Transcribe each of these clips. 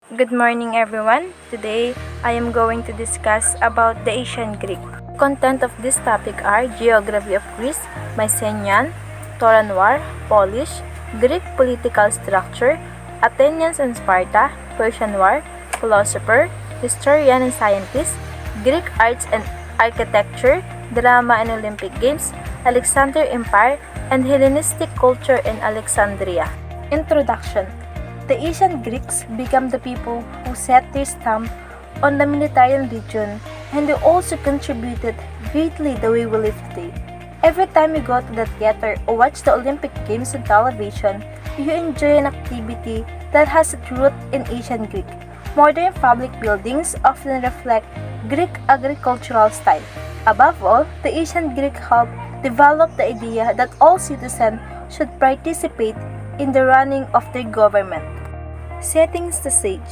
Good morning everyone. Today I am going to discuss about the ancient Greek. Content of this topic are geography of Greece, Mycenaean, Trojan War, Polish, Greek political structure, Athenians and Sparta, Persian War, philosopher, historian and scientist, Greek arts and architecture, drama and Olympic Games, Alexander Empire, and Hellenistic culture in Alexandria. Introduction. The ancient Greeks became the people who set their stamp on the Mediterranean region, and they also contributed greatly the way we live today. Every time you go to the theater or watch the Olympic Games on television, you enjoy an activity that has its root in ancient Greek. Modern public buildings often reflect Greek agricultural style. Above all, the ancient Greek helped develop the idea that all citizens should participate in the running of their government. Settings the stage.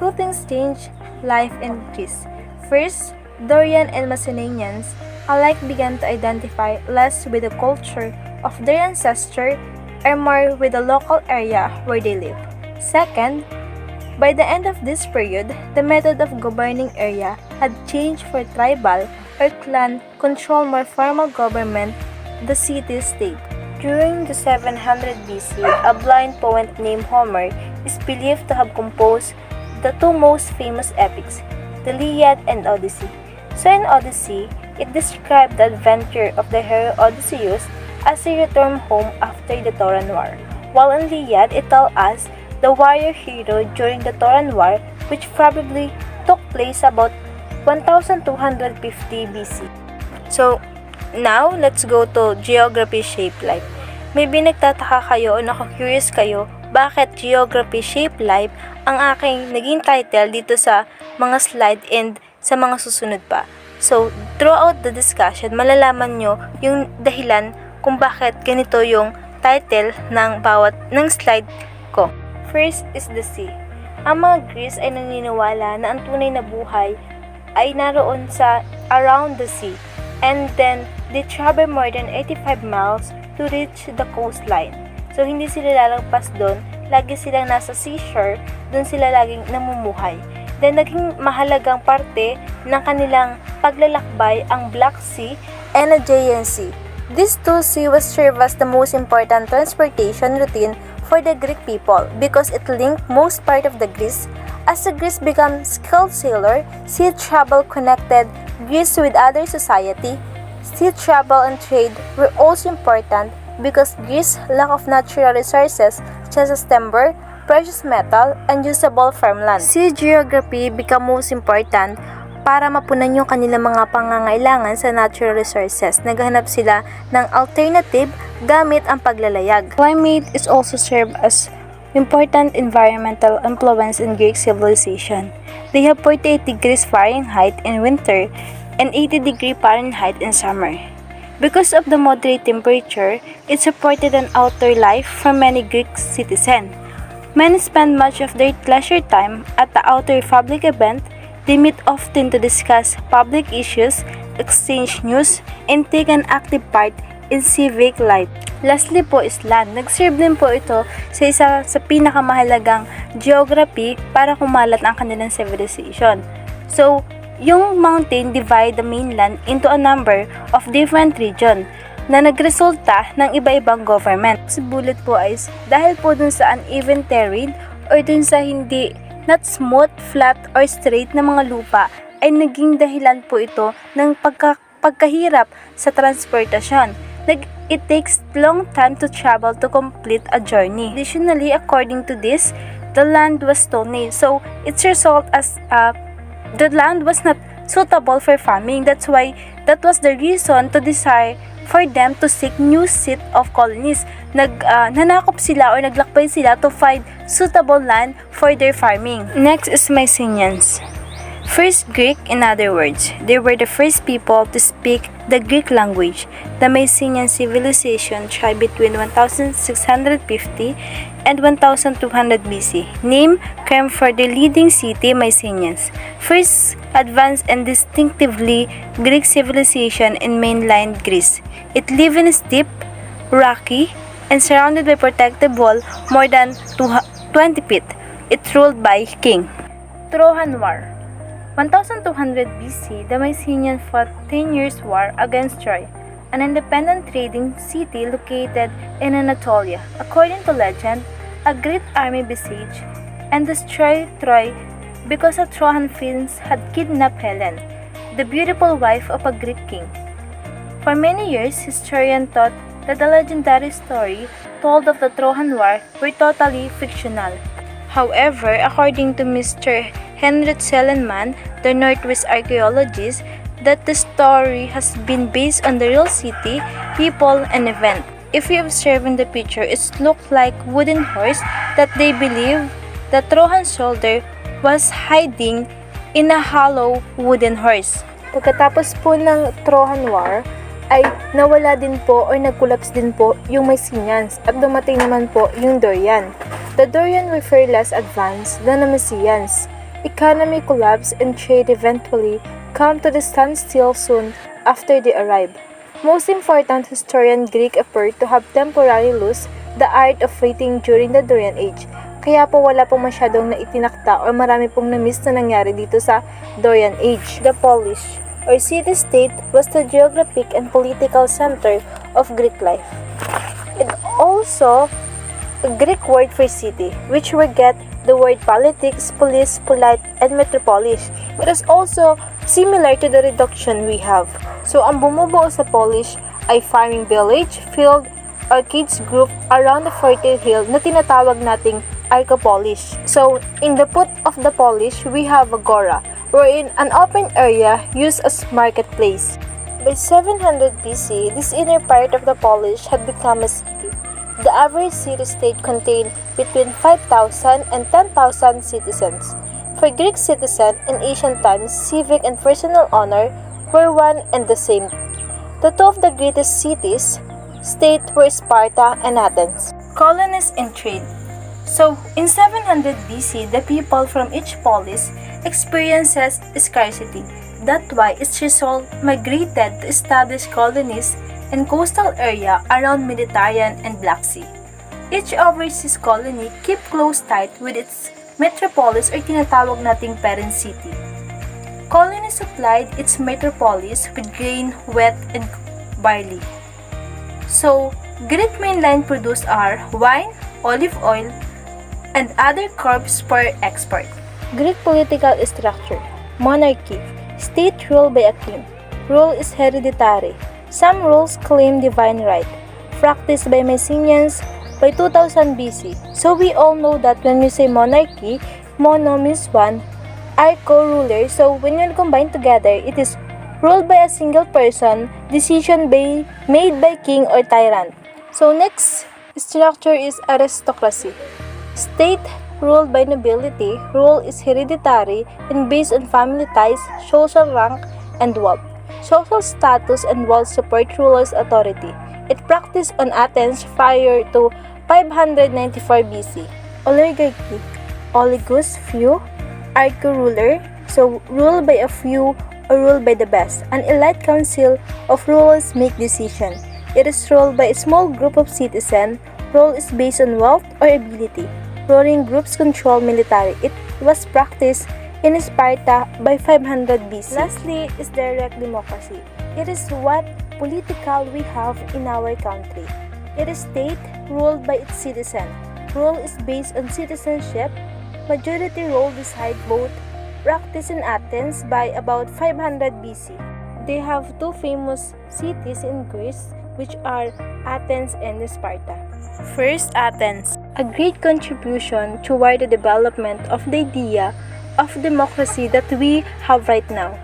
Two things change life in Greece. First, Dorian and Mycenaeans alike began to identify less with the culture of their ancestor and more with the local area where they live. Second, by the end of this period, the method of governing area had changed for tribal or clan control more formal government, the city-state. During the 700 BC, a blind poet named Homer is believed to have composed the two most famous epics, the Iliad and Odyssey. So in Odyssey, it described the adventure of the hero Odysseus as he returned home after the Trojan War, while in Iliad it tells us the warrior hero during the Trojan War, which probably took place about 1250 BC. So now, let's go to geography shape life. Maybe nagtataka kayo o naku-curious kayo bakit geography shape life ang aking naging title dito sa mga slide and sa mga susunod pa. So, throughout the discussion, malalaman nyo yung dahilan kung bakit ganito yung title ng slide ko. First is the sea. Ang mga Greece ay naniniwala na ang tunay na buhay ay naroon sa around the sea. And then, they travel more than 85 miles to reach the coastline. So, hindi sila lalagpas doon. Lagi silang nasa seashore, doon sila laging namumuhay. Then, naging mahalagang parte ng kanilang paglalakbay ang Black Sea and Aegean Sea. These two seas was served as the most important transportation routine for the Greek people because it linked most part of the Greece. As the Greeks became skilled sailor, sea travel connected Greece with other society. Sea travel and trade were also important because Greece's lack of natural resources such as timber, precious metal, and usable farmland. Sea geography became most important para mapunan yung kanilang mga pangangailangan sa natural resources. Naghahanap sila ng alternative gamit ang paglalayag. Climate is also served as important environmental influence in Greek civilization. They have 48 degrees Fahrenheit in winter and 80 degrees Fahrenheit in summer. Because of the moderate temperature, it supported an outdoor life for many Greek citizens. Many spend much of their leisure time at the outdoor public event. They meet often to discuss public issues, exchange news, and take an active part in civic life. Lastly po is land. Nag-serve din po ito sa pinakamahalagang geography para kumalat ang kanilang civilization. So, yung mountain divide the mainland into a number of different regions na nagresulta ng iba-ibang government. Si bullet po is dahil po dun sa uneven terrain or dun sa hindi not smooth, flat, or straight na mga lupa ay naging dahilan po ito ng pagkahirap sa transportasyon. It takes long time to travel to complete a journey. Additionally, according to this, the land was stony, so its result as the land was not suitable for farming. That was the reason to desire for them to seek new seat of colonies. Nanakop sila or naglakbay sila to find suitable land for their farming. Next is Mycenaeans. First Greek, in other words, they were the first people to speak the Greek language. The Mycenaean civilization thrived between 1650 and 1200 BC. Name came for the leading city, Mycenaeans, first advanced and distinctively Greek civilization in mainland Greece. It lived in a steep, rocky, and surrounded by protective wall more than 20 feet. It's ruled by king. Trojan War. 1200 BC, the Mycenaeans fought 10 years' war against Troy, an independent trading city located in Anatolia. According to legend, a great army besieged and destroyed Troy because the Trojan prince had kidnapped Helen, the beautiful wife of a Greek king. For many years, historians thought that the legendary story told of the Trojan War were totally fictional. However, according to Mr. Henrik Sellenman, the Northwest archaeologist, that the story has been based on the real city, people, and event. If you observe in the picture, it looks like wooden horse that they believe the Trojan soldier was hiding in a hollow wooden horse. Pagkatapos po ng Trojan War, ay nawala din po or nag-collapse din po yung Mycenaeans at dumating naman po yung Dorian. The Dorian were far less advanced than the Mycenaeans. Economy collapsed and trade eventually come to the standstill soon after they arrived. Most important historian Greek appeared to have temporarily lost the art of writing during the Dorian Age. Kaya po wala pong masyadong naitinakta or marami pong na-miss na nangyari dito sa Dorian Age. The Polis or city-state was the geographic and political center of Greek life. It also a Greek word for city, which we get the word politics, polis, polite, and metropolis. It is also similar to the reduction we have. So, ang bumubuo sa Polish ay farming village, field, arcades group around the fertile hill na tinatawag nating Archopolis. So, in the foot of the Polish, we have agora, wherein an open area used as marketplace. By 700 BC, this inner part of the Polish had become a city. The average city-state contained between 5,000 and 10,000 citizens. For Greek citizens in ancient times, civic and personal honor were one and the same. The two of the greatest cities-state were Sparta and Athens. Colonies and trade. So, in 700 BC, the people from each polis experiences scarcity. That's why its result migrated to establish colonies in coastal area around Mediterranean and Black Sea. Each overseas colony keep close tight with its metropolis or tinatawag nating parent city. Colony supplied its metropolis with grain, wheat, and barley. So, Greek mainland produced are wine, olive oil, and other crops for export. Greek political structure. Monarchy. State ruled by a king. Rule is hereditary. Some rules claim divine right. Practiced by Mycenaeans by 2000 BC. So we all know that when we say monarchy, mono means one, archo ruler. So when you combine together, it is ruled by a single person, decision made by king or tyrant. So next structure is aristocracy. State ruled by nobility. Rule is hereditary and based on family ties, social rank, and wealth. Social status and wealth support rulers' authority. It practiced on Athens prior to 594 BC. Oligarchy. Oligus, few. Archo ruler, so ruled by a few or ruled by the best. An elite council of rulers make decisions. It is ruled by a small group of citizens. Rule is based on wealth or ability. Ruling groups control military. It was practiced in Sparta by 500 BC. Lastly is direct democracy. It is what political we have in our country. It is state ruled by its citizen. Rule is based on citizenship. Majority rule decide vote. Practiced in Athens by about 500 BC. They have two famous cities in Greece, which are Athens and Sparta. First, Athens. A great contribution toward the development of the idea of democracy that we have right now.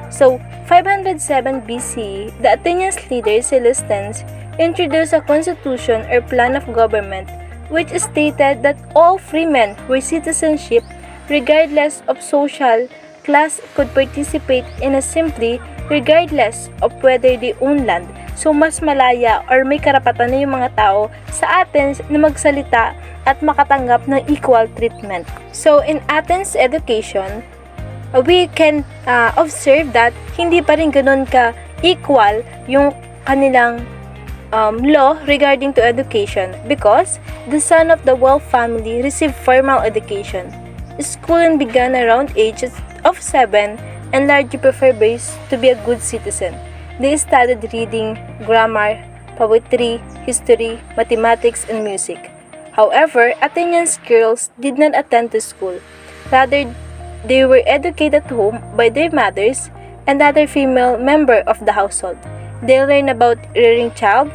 So, 507 BC, the Athenian leader Celestines introduced a constitution or plan of government which stated that all freemen were citizenship regardless of social class could participate in assembly regardless of whether they own land. So, mas malaya or may karapatan na yung mga tao sa Athens na magsalita at makatanggap ng equal treatment. So, in Athens education, we can observe that hindi pa rin ganun ka equal yung kanilang law regarding to education because the son of the wealth family received formal education. Schooling began around ages of 7 and largely preferred boys to be a good citizen. They studied reading, grammar, poetry, history, mathematics, and music. However, Athenians girls did not attend to school. Rather, they were educated at home by their mothers and other female member of the household. They learned about rearing child,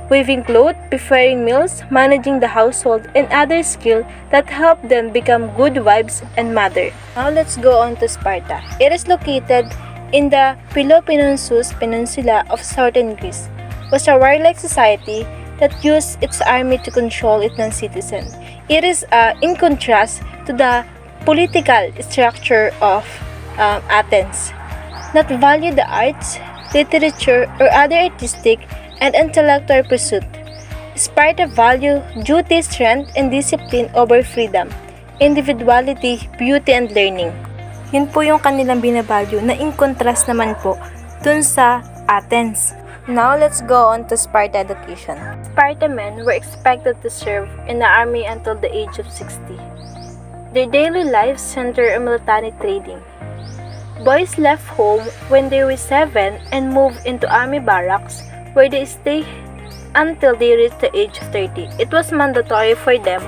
weaving clothes, preparing meals, managing the household, and other skills that helped them become good wives and mother. Now let's go on to Sparta. It is located in the Peloponnesus Peninsula of southern Greece. It was a warlike society that used its army to control its non-citizens. It is in contrast to the political structure of Athens, not value the arts, literature, or other artistic and intellectual pursuit. Sparta valued duty, strength, and discipline over freedom, individuality, beauty, and learning. Yun po yung kanilang binavalue na in contrast naman po dun sa Athens. Now, let's go on to Sparta education. Sparta men were expected to serve in the army until the age of 60. Their daily lives centered on military training. Boys left home when they were 7 and moved into army barracks where they stayed until they reached the age of 30. It was mandatory for them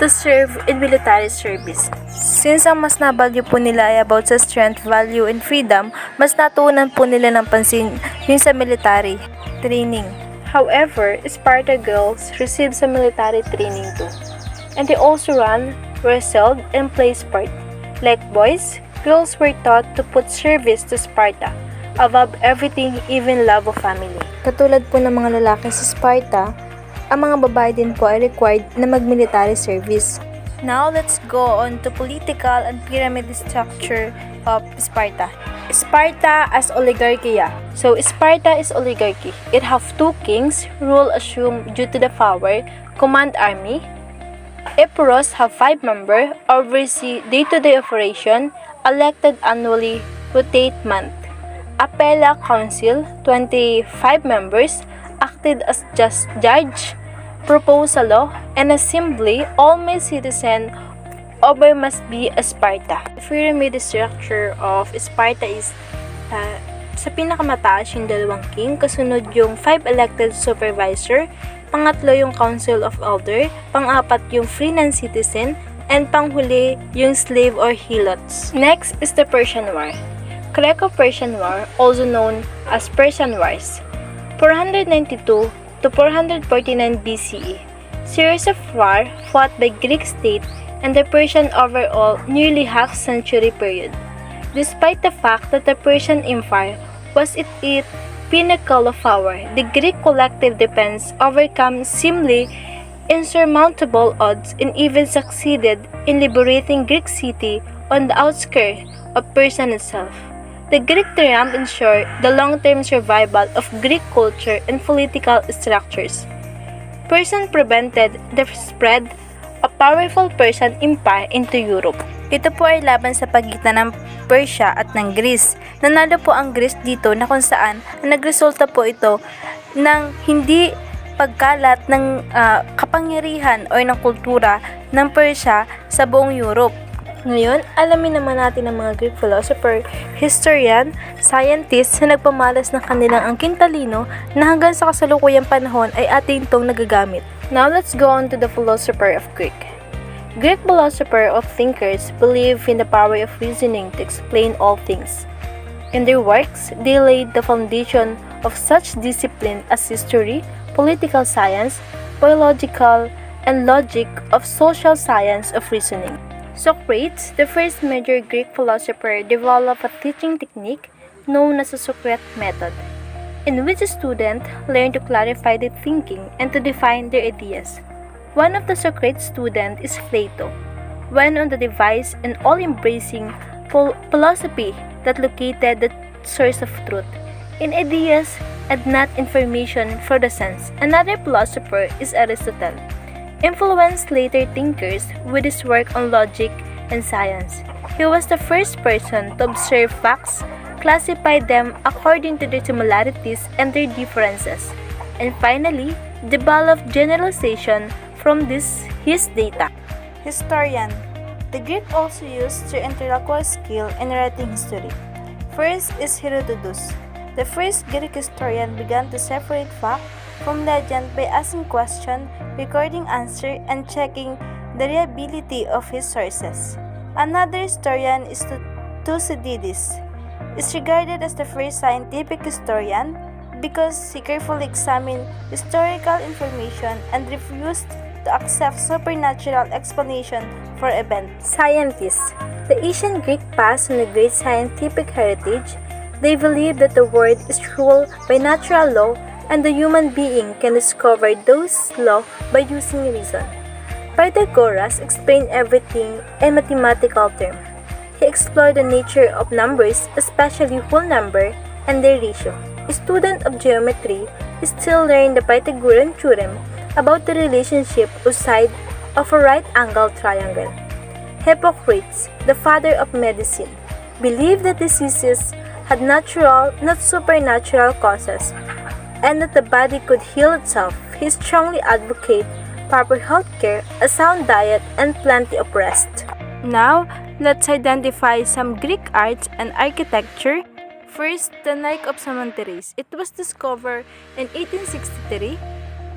to serve in military service. Since ang mas nabalyo po nila ay about sa strength, value, and freedom, mas natuunan po nila ng pansin yung sa military training. However, Sparta girls received some military training too. And they also ran, wrestled, and played sport. Like boys, girls were taught to put service to Sparta, above everything, even love of family. Katulad po ng mga lalaki sa Sparta, ang mga babae din po ay required na mag-military service. Now, let's go on to political and pyramid structure of Sparta. Sparta as oligarchia. So, Sparta is oligarchy. It have 2 kings, rule assumed due to the power, command army. Eporos have 5 members, oversee day-to-day operation, elected annually, rotate month. Appellate Council, 25 members, acted as just judge, propose a law, and assembly. All my citizen over must be a Sparta. The pyramid structure of Sparta is sa pinakamataas yung 2 king, kasunod yung 5 elected supervisor, pangatlo yung council of elder, pang-apat yung free non-citizen, and panghuli yung slave or helots. Next is the Persian War. Greco-Persian War, also known as Persian Wars, 492 to 449 BCE. Series of war fought by Greek state and the Persian overall nearly half-century period. Despite the fact that the Persian Empire was at its pinnacle of power, the Greek collective defense overcame seemingly insurmountable odds and even succeeded in liberating Greek city on the outskirts of Persia itself. The Greek triumph ensured the long-term survival of Greek culture and political structures. Persian prevented the spread of powerful Persian Empire into Europe. Ito po ay laban sa pagitan ng Persia at ng Greece. Nanalo po ang Greece dito na kung saan nagresulta po ito ng hindi pagkalat ng kapangyarihan o ng kultura ng Persia sa buong Europe. Ngayon, alamin naman natin ang mga Greek philosopher, historian, scientists na nagpamalas ng kanilang angking talino na hanggang sa kasalukuyang panahon ay atin itong nagagamit. Now, let's go on to the philosopher of Greek. Greek philosopher of thinkers believe in the power of reasoning to explain all things. In their works, they laid the foundation of such discipline as history, political science, biological, and logic of social science of reasoning. Socrates, the first major Greek philosopher, developed a teaching technique known as the Socratic method, in which a student learned to clarify their thinking and to define their ideas. One of the Socratic students is Plato, went on the device and all-embracing philosophy that located the source of truth in ideas and not information for the sense. Another philosopher is Aristotle, influenced later thinkers with his work on logic and science. He was the first person to observe facts, classify them according to their similarities and their differences, and finally, develop generalization from his data. Historian The Greek also used their intellectual skill in writing history. First is Herodotus. The first Greek historian began to separate fact from legend by asking questions, recording answers, and checking the reliability of his sources. Another historian is Thucydides. Is regarded as the first scientific historian because he carefully examined historical information and refused to accept supernatural explanation for events. Scientists. The ancient Greek passed on a great scientific heritage. They believed that the world is ruled by natural law and the human being can discover those laws by using reason. Pythagoras explained everything in mathematical terms. He explored the nature of numbers, especially whole number, and their ratio. A student of geometry, he still learned the Pythagorean theorem about the relationship of sides of a right-angled triangle. Hippocrates, the father of medicine, believed that diseases had natural, not supernatural causes, and that the body could heal itself. He strongly advocated proper health care, a sound diet, and plenty of rest. Now, let's identify some Greek arts and architecture. First, the Nike of Samothrace. It was discovered in 1863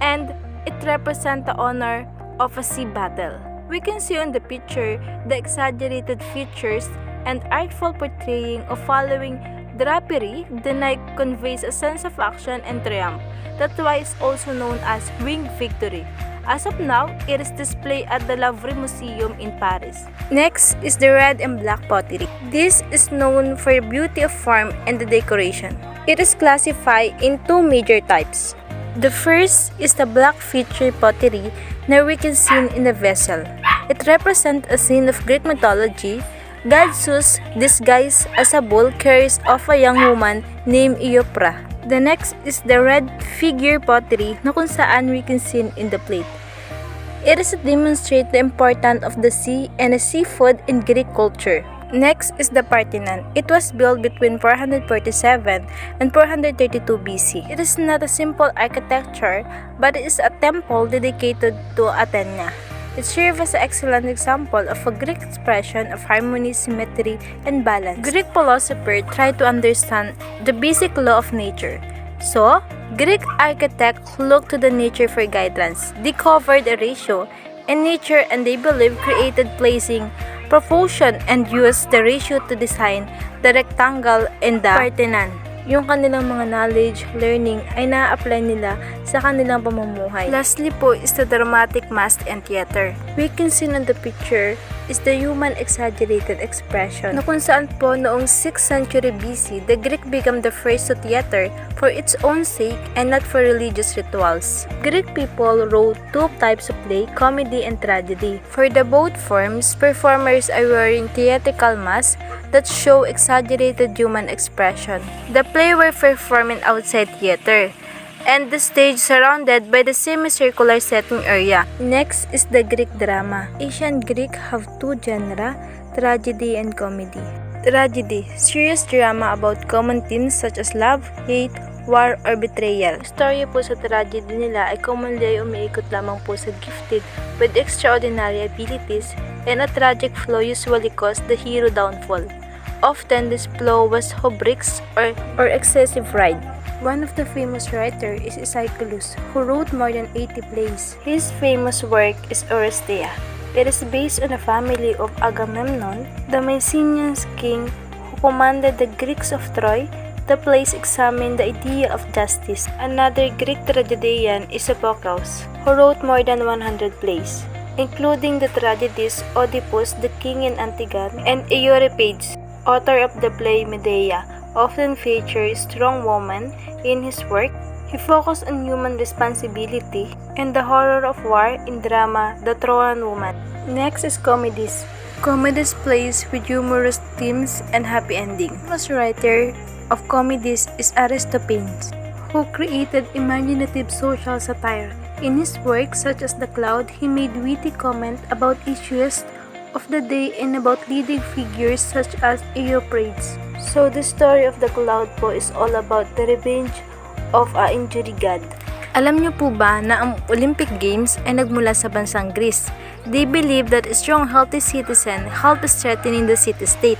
and it represents the honor of a sea battle. We can see on the picture the exaggerated features and artful portraying of following drapery. The Nike conveys a sense of action and triumph. That's why it's also known as Winged Victory. As of now, it is displayed at the Louvre Museum in Paris. Next is the red and black pottery. This is known for the beauty of form and the decoration. It is classified in two major types. The first is the black feature pottery na we can see in the vessel. It represents a scene of Greek mythology. God Zeus, disguised as a bull, carries off a young woman named Eupra. The next is the red figure pottery na kung saan we can see in the plate. It is to demonstrate the importance of the sea and the seafood in Greek culture. Next is the Parthenon. It was built between 447 and 432 BC. It is not a simple architecture, but it is a temple dedicated to Athena. It serves as an excellent example of a Greek expression of harmony, symmetry, and balance. Greek philosophers tried to understand the basic law of nature. So, Greek architects looked to the nature for guidance. They covered a ratio in nature and they believe created placing proportion and used the ratio to design the rectangle in the Parthenon. Yung kanilang mga knowledge, learning ay na-apply nila sa kanilang pamumuhay. Lastly po is the dramatic mask and theater. We can see on the picture is the human exaggerated expression na kung saan po noong 6th century BC, the Greek became the first to theater for its own sake and not for religious rituals. Greek people wrote two types of play, comedy and tragedy. For the both forms, performers are wearing theatrical masks that show exaggerated human expression. The play were performed outside theater, and the stage surrounded by the semicircular setting area. Next is the Greek drama. Ancient Greek have two genera, tragedy and comedy. Tragedy, serious drama about common themes such as love, hate, war, or betrayal. Storya po sa tragedy nila ay commonly ay umiikot lamang po sa gifted with extraordinary abilities, and a tragic flow usually caused the hero downfall. Often this flow was hubris or excessive pride. One of the famous writers is Aeschylus, who wrote more than 80 plays. His famous work is Oresteia. It is based on the family of Agamemnon, the Mycenaean king who commanded the Greeks of Troy. The plays examine the idea of justice. Another Greek tragedian is Sophocles, who wrote more than 100 plays, including the tragedies Oedipus, the King and Antigone, and Euripides, author of the play Medea. Often features strong woman in his work. He focused on human responsibility and the horror of war in drama The Trojan Woman. Next is comedies. Comedies plays with humorous themes and happy ending. The famous writer of comedies is Aristophanes, who created imaginative social satire. In his works such as The Cloud, he made witty comment about issues of the day and about leading figures such as Euripides. So the story of The Cloud po is all about the revenge of a injury god. Alam niyo po ba na ang Olympic Games ay nagmula sa bansang Greece? They believe that a strong, healthy citizen helps strengthening the city-state.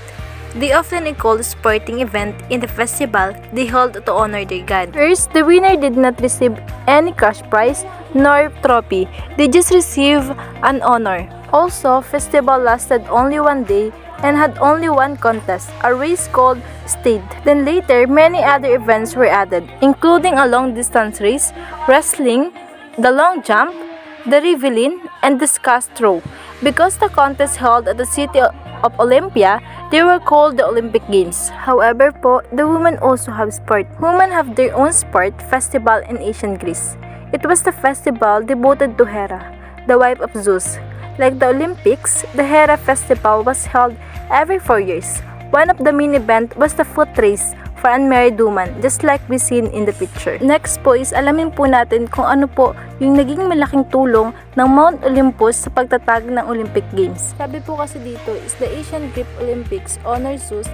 They often call a sporting event in the festival they hold to honor their god. First, the winner did not receive any cash prize nor trophy. They just received an honor. Also, festival lasted only one day and had only one contest, a race called Stade. Then later, many other events were added, including a long-distance race, wrestling, the long jump, the javelin, and the discus throw. Because the contest held at the city of Olympia, they were called the Olympic Games. However po, the women also have sport. Women have their own sport festival in ancient Greece. It was the festival devoted to Hera, the wife of Zeus. Like the Olympics, the Hera festival was held every 4 years. One of the main events was the foot race for unmarried women, just like we seen in the picture. Next po is alamin po natin kung ano po yung naging malaking tulong ng Mount Olympus sa pagtatag ng Olympic Games. Sabi po kasi dito is the Ancient Greek Olympics honor Zeus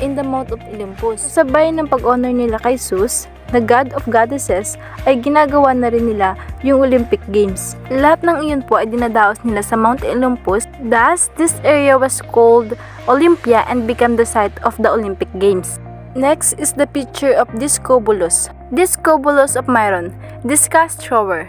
in the Mount of Olympus. Sabay ng pag-honor nila kay Zeus, the god of goddesses, ay ginagawa na rin nila yung Olympic Games. Lahat ng iyon po ay dinadaos nila sa Mount Olympus, thus this area was called Olympia and became the site of the Olympic Games. Next is the picture of Discobolus. Discobolus of Myron, discus thrower,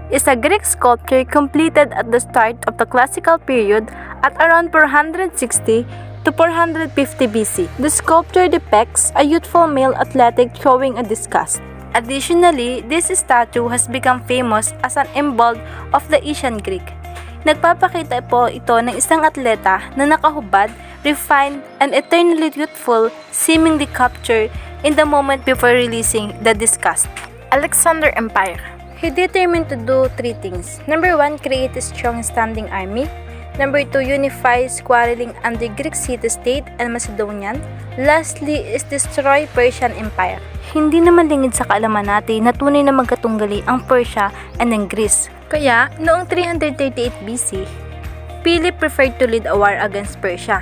is a Greek sculpture completed at the start of the classical period at around 460 to 450 BC. The sculpture depicts a youthful male athletic throwing a discus. Additionally, this statue has become famous as an emblem of the Ancient Greek. Nagpapakita po ito ng isang atleta na nakahubad, refined, and eternally youthful, seemingly captured in the moment before releasing the discus. Alexander Empire. He determined to do 3 things. Number 1, create a strong standing army. Number 2, unify quarreling under Greek city-state and Macedonian. Lastly is destroy Persian Empire. Hindi naman lingid sa kaalaman natin na tunay na magkatunggali ang Persia and ang Greece. Kaya, noong 338 BC, Philip preferred to lead a war against Persia.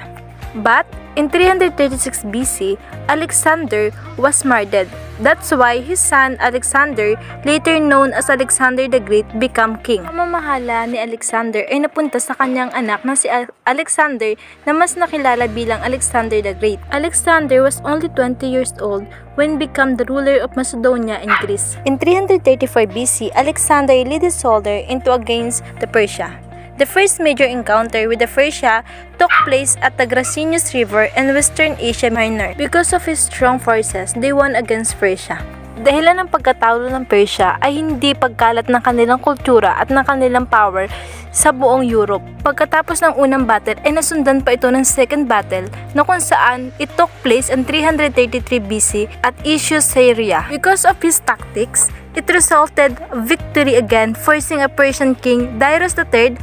But, in 336 BC, Alexander was murdered. That's why his son Alexander, later known as Alexander the Great, became king. Ang mamahala ni Alexander ay napunta sa kanyang anak na si Alexander na mas nakilala bilang Alexander the Great. Alexander was only 20 years old when became the ruler of Macedonia and Greece. In 334 BC, Alexander led his soldier into against the Persia. The first major encounter with the Persia took place at the Gracinius River in Western Asia Minor. Because of his strong forces, they won against Persia. Dahilan ng pagkatalo ng Persia ay hindi pagkalat ng kanilang kultura at ng kanilang power sa buong Europe. Pagkatapos ng unang battle ay nasundan pa ito ng second battle na kung saan it took place in 333 BC at Issus, Syria. Because of his tactics, it resulted victory again, forcing a Persian king, Darius III,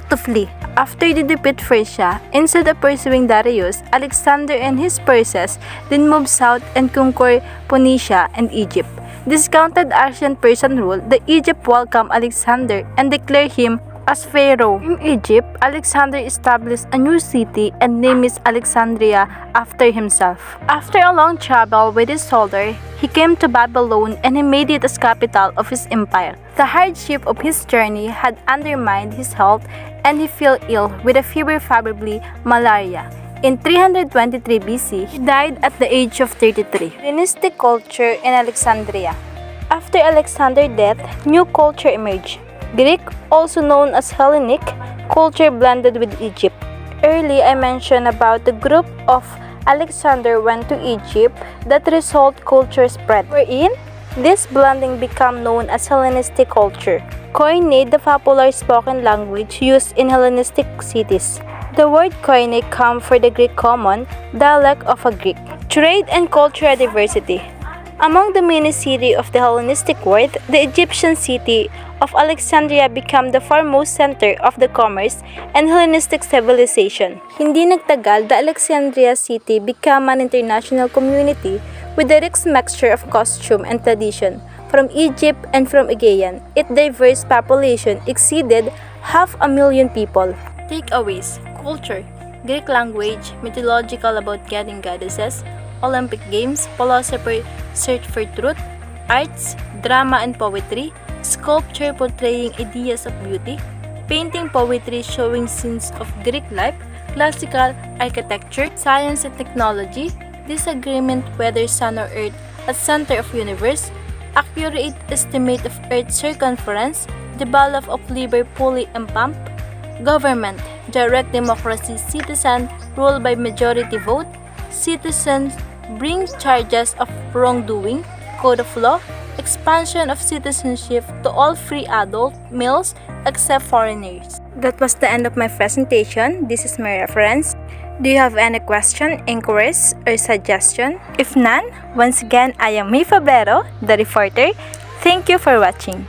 to flee. After they defeat Persia, instead of pursuing Darius, Alexander and his forces then moved south and conquered Phoenicia and Egypt. Discounted ancient Persian rule, the Egypt welcomed Alexander and declared him as pharaoh. In Egypt, Alexander established a new city and named it Alexandria after himself. After a long travel with his soldier, he came to Babylon and he made it as capital of his empire. The hardship of his journey had undermined his health and he fell ill with a fever, probably malaria. In 323 BC, he died at the age of 33. Hellenistic culture in Alexandria. After Alexander's death, new culture emerged. Greek, also known as Hellenic, culture blended with Egypt. Early, I mentioned about the group of Alexander went to Egypt that result culture spread, wherein this blending became known as Hellenistic culture, coined the popular spoken language used in Hellenistic cities. The word koine comes from the Greek common, dialect of a Greek. Trade and cultural diversity. Among the many cities of the Hellenistic world, the Egyptian city of Alexandria became the foremost center of the commerce and Hellenistic civilization. Hindi nagtagal, the Alexandria city became an international community with a rich mixture of costume and tradition from Egypt and from Aegean. Its diverse population exceeded 500,000 people. Takeaways: culture, Greek language, mythological about getting goddesses, Olympic Games, philosopher search for truth, arts, drama and poetry, sculpture portraying ideas of beauty, painting poetry showing scenes of Greek life, classical architecture, science and technology, disagreement whether sun or earth at center of universe, accurate estimate of earth's circumference, develop of liver pulley and pump, government, direct democracy, citizen rule by majority vote, citizens bring charges of wrongdoing, code of law, expansion of citizenship to all free adult males except foreigners. That was the end of my presentation. This is my reference. Do you have any question, inquiries, or suggestion? If none, once again, I am May Fabrero, the reporter. Thank you for watching.